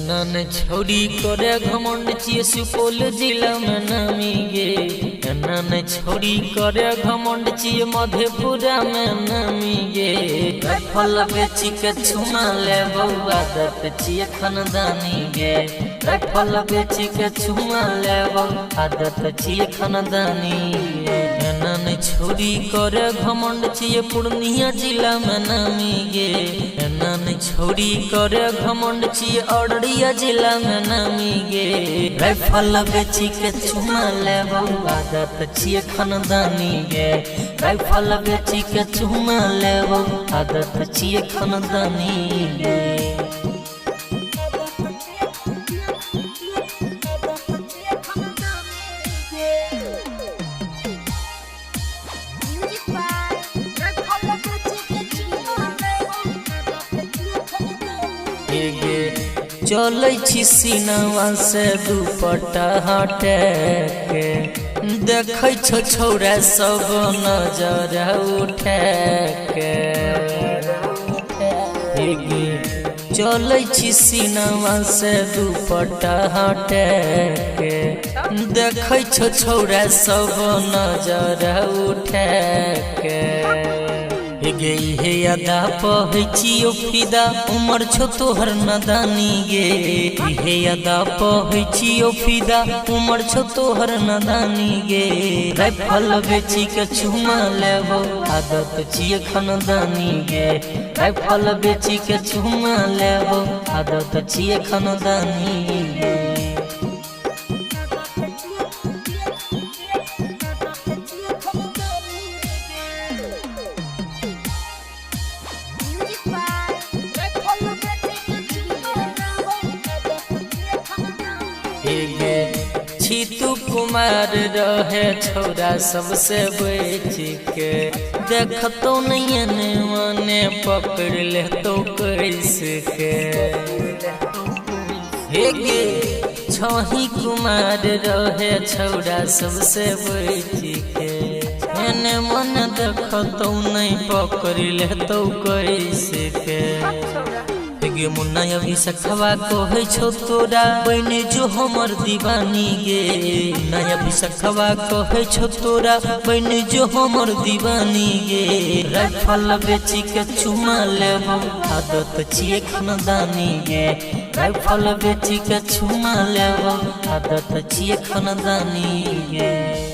नन छोड़ी करे घमंड चिए सुपौल जिला में नामी गे। नन छोड़ी करे घमंड चिए मधेपुरा में नामी गे। फल बेची के छुमा ले बउआ आदत चिए खानदानी गे। फल बेची के छुमा ले बउआ आदत चिए खानदानी गे। नन छोड़ी करे घमंड चिए पूर्णिया जिला में नामी गे। नन छोड़ी करे घमंड चिए अररिया जिला में नामी गे। राइफल बेची के चुमा ले बउआ आदत चिए खानदानी गे। राइफल बेची के चुमा ले बउआ आदत चिए खानदानी गे। चलै छी सीनावा से दुपट्टा हटे के। देखै छौ छौरा सब नजर उठे के। चलै छी सीनावा से दुपट्टा हटे के। देखै छौ छौरा सब नजर उठे के। गे हे अदा पहचियो फिदा उमर छो तोहर नदानी गे। हे अदा पहचियो फिदा उमर छो तोहर नदानी गे। राइफल बेची के चुमा लेबो आदत चिए खानदानी गे। राइफल बेची के चुमा लेबो आदत चिए खानदानी गे। छीतू कुमार रहे छौरा सबसे बेच के। देखतो नहीं मने पकड़ ले तो कैसे के। गे छही कुमार रहे छौरा सबसे बेच के। एने मन देखतो नहीं पकड़ ले तो कैसे के। गे मुन्ना अभी सखवा कहे छो तोरा बन जो हमर दीवानी गे। नया भी सखवा कहे छो तोरा बन जो हमर दीवानी गे। राइफल बेची के चुमा लेबो आदत चिए खानदानी गे। राइफल बेची के चुमा लेबो आदत चिए खानदानी गे।